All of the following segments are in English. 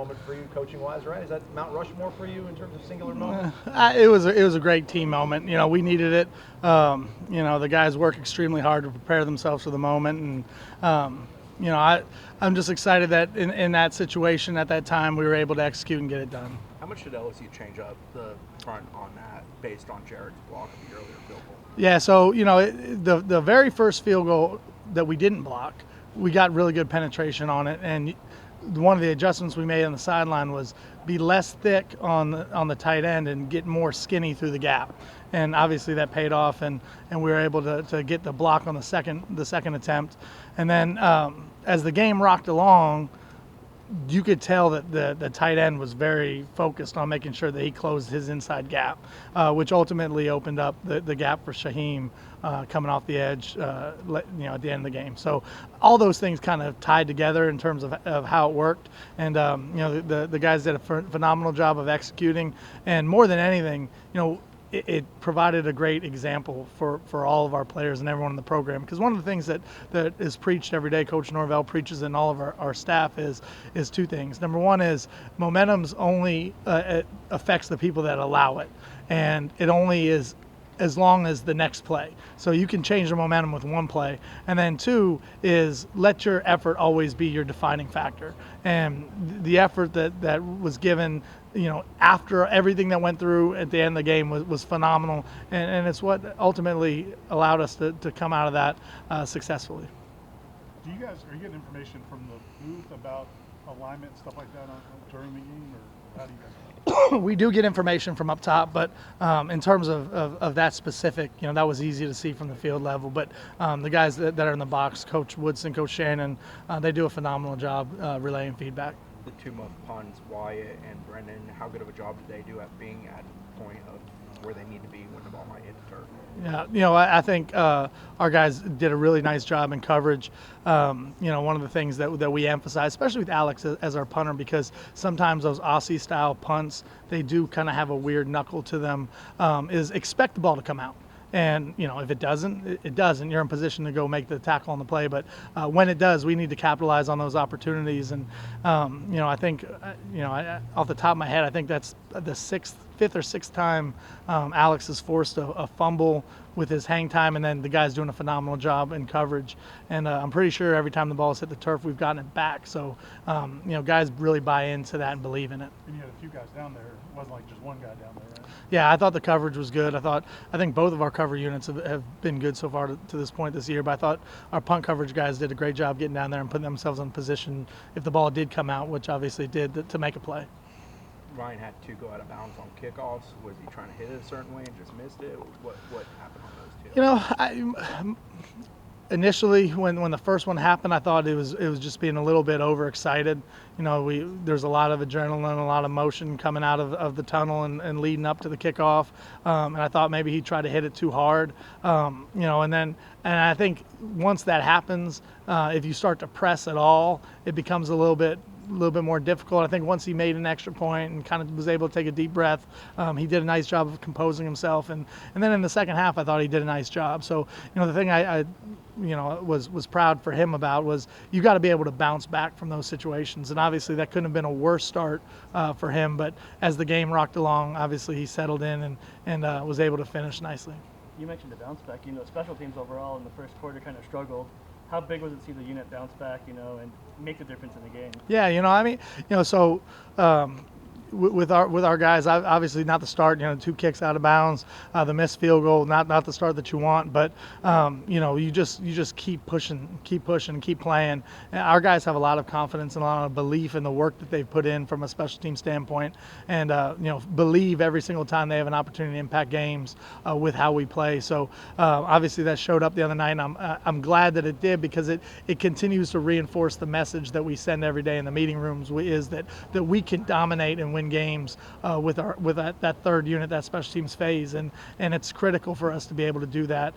moment for you, coaching-wise, right? Is that Mount Rushmore for you in terms of singular moment? It was a great team moment. We needed it. The guys work extremely hard to prepare themselves for the moment, and I'm just excited that in that situation at that time we were able to execute and get it done. How much did LSU change up the front on that based on Jared's block of the earlier field goal? Yeah, so the very first field goal that we didn't block, we got really good penetration on it, and one of the adjustments we made on the sideline was be less thick on the tight end and get more skinny through the gap. And obviously that paid off, and we were able to get the block on the second attempt. And then as the game rocked along, you could tell that the tight end was very focused on making sure that he closed his inside gap, which ultimately opened up the gap for Shaheem coming off the edge, at the end of the game. So all those things kind of tied together in terms of how it worked. And, the guys did a phenomenal job of executing. And more than anything, it provided a great example for all of our players and everyone in the program. Because one of the things that is preached every day, Coach Norvell preaches, and all of our staff is two things. Number one is momentum's only it affects the people that allow it, and it only is as long as the next play. So you can change the momentum with one play. And then two is let your effort always be your defining factor. And the effort that was given, after everything that went through at the end of the game was phenomenal. And it's what ultimately allowed us to come out of that successfully. Are you getting information from the booth about alignment, stuff like that during the game, or how do you guys? We do get information from up top, but in terms of that specific, that was easy to see from the field level. But the guys that are in the box, Coach Woodson, Coach Shannon, they do a phenomenal job relaying feedback. The two-month puns, Wyatt and Brendan, how good of a job did they do at being at the point of where they need to be when the ball might hit the turf? Yeah, I think our guys did a really nice job in coverage. One of the things that we emphasize, especially with Alex as our punter, because sometimes those Aussie-style punts, they do kind of have a weird knuckle to them, is expect the ball to come out. And, if it doesn't, it doesn't. You're in position to go make the tackle on the play. But when it does, we need to capitalize on those opportunities. And, I think, off the top of my head, I think that's the fifth or sixth time Alex has forced a fumble with his hang time, and then the guy's doing a phenomenal job in coverage. And I'm pretty sure every time the ball's hit the turf, we've gotten it back. So, guys really buy into that and believe in it. And you had a few guys down there. It wasn't like just one guy down there, right? Yeah, I thought the coverage was good. I think both of our cover units have been good so far to this point this year, but I thought our punt coverage guys did a great job getting down there and putting themselves in position if the ball did come out, which obviously did, to make a play. Ryan had to go out of bounds on kickoffs. Was he trying to hit it a certain way and just missed it? What happened on those two? Initially, when the first one happened, I thought it was just being a little bit overexcited. There's a lot of adrenaline, a lot of motion coming out of the tunnel and leading up to the kickoff, and I thought maybe he tried to hit it too hard. And I think once that happens, if you start to press at all, it becomes a little bit more difficult. I think once he made an extra point and kind of was able to take a deep breath, he did a nice job of composing himself. And then in the second half, I thought he did a nice job. So, the thing I was proud for him about was you got to be able to bounce back from those situations. And obviously that couldn't have been a worse start for him. But as the game rocked along, obviously he settled in and was able to finish nicely. You mentioned the bounce back. Special teams overall in the first quarter kind of struggled. How big was it to see the unit bounce back, and make the difference in the game? Yeah, so with our guys, obviously not the start, 2 kicks out of bounds, the missed field goal, not the start that you want, but you just keep pushing, keep playing. And our guys have a lot of confidence and a lot of belief in the work that they've put in from a special team standpoint, and believe every single time they have an opportunity to impact games with how we play. So obviously that showed up the other night, and I'm glad that it did, because it continues to reinforce the message that we send every day in the meeting rooms, is that we can dominate and win games with that third unit, that special teams phase, and it's critical for us to be able to do that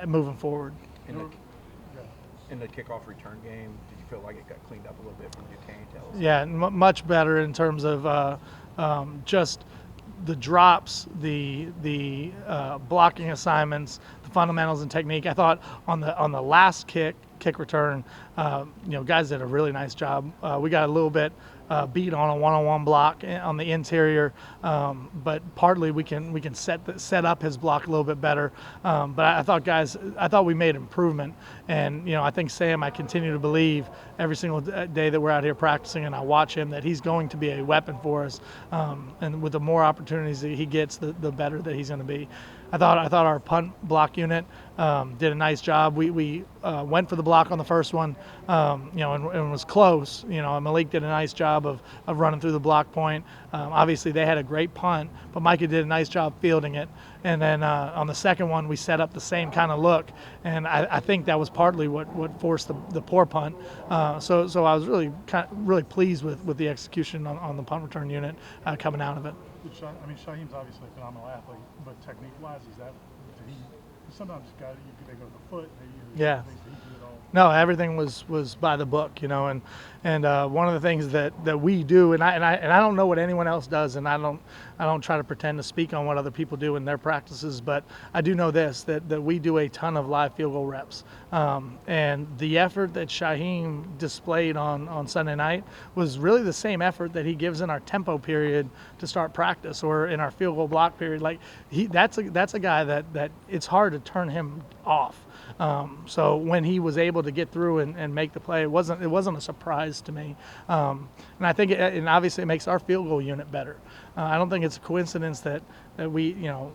moving forward. In the kickoff return game, did you feel like it got cleaned up a little bit from Duquesne? Yeah, much better in terms of just the drops, the blocking assignments, the fundamentals and technique. I thought on the last kick return, guys did a really nice job. We got a little bit beat on a one-on-one block on the interior, but partly we can set up his block a little bit better. But I thought we made improvement, and I think Sam, I continue to believe every single day that we're out here practicing, and I watch him, that he's going to be a weapon for us. And with the more opportunities that he gets, the better that he's going to be. I thought our punt block unit did a nice job. We went for the block on the first one, and was close. Malik did a nice job of running through the block point. Obviously, they had a great punt, but Micah did a nice job fielding it. And then on the second one, we set up the same kind of look, and I think that was partly what forced the poor punt. So I was really pleased with the execution on the punt return unit coming out of it. Shaheem's obviously a phenomenal athlete, but technique-wise, sometimes they go to the foot. Yeah. No, everything was by the book, and one of the things that we do, and I don't know what anyone else does, and I don't try to pretend to speak on what other people do in their practices, but I do know this, that we do a ton of live field goal reps, and the effort that Shaheem displayed on Sunday night was really the same effort that he gives in our tempo period to start practice, or in our field goal block period. Like that's a guy that it's hard to turn him off. So when he was able to get through and make the play, it wasn't a surprise to me. And I think, and obviously it makes our field goal unit better. I don't think it's a coincidence that we, a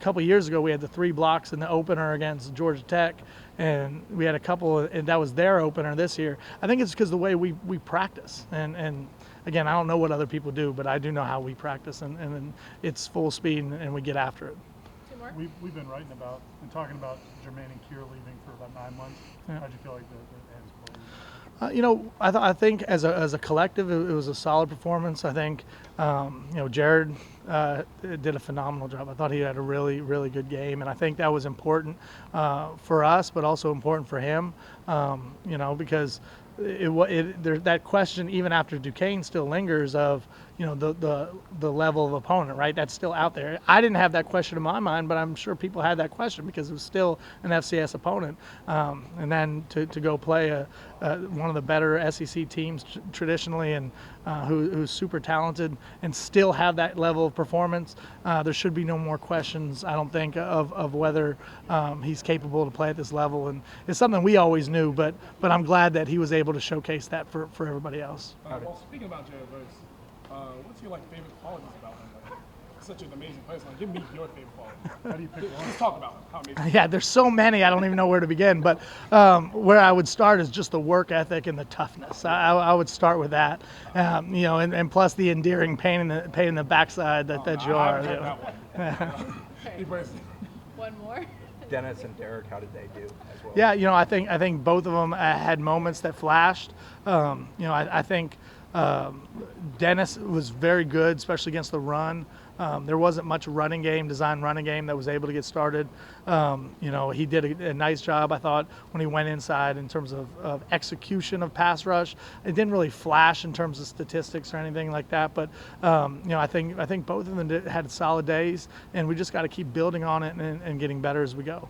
couple of years ago we had the 3 blocks in the opener against Georgia Tech, and we had a couple, and that was their opener this year. I think it's because the way we practice, and again, I don't know what other people do, but I do know how we practice, and it's full speed, and we get after it. We've been writing about and talking about Jermaine and Kier leaving for about 9 months. Yeah. How'd you feel like the players? I think as a collective, it was a solid performance. I think, Jared did a phenomenal job. I thought he had a really, really good game, and I think that was important for us, but also important for him, because that question, even after Duquesne, still lingers of, the level of opponent, right? That's still out there. I didn't have that question in my mind, but I'm sure people had that question because it was still an FCS opponent. And then to go play one of the better SEC teams traditionally, and who's super talented, and still have that level of performance, there should be no more questions, I don't think, of whether he's capable to play at this level. And it's something we always knew, but I'm glad that he was able to showcase that for everybody else. Well, speaking about Jared Verse, what's your favorite qualities about him? Such an amazing person. Give me your favorite quality. How do you pick one? Let's talk about him. How amazing. Yeah, there's so many, I don't even know where to begin. But where I would start is just the work ethic and the toughness. I would start with that, and plus the endearing pain in the backside that you are. One more. Dennis and Derek, how did they do as well? Yeah, I think both of them had moments that flashed. I think Dennis was very good, especially against the run. There wasn't much running game that was able to get started. He did a nice job, I thought, when he went inside in terms of execution of pass rush. It didn't really flash in terms of statistics or anything like that, but I think both of them had solid days, and we just got to keep building on it and getting better as we go.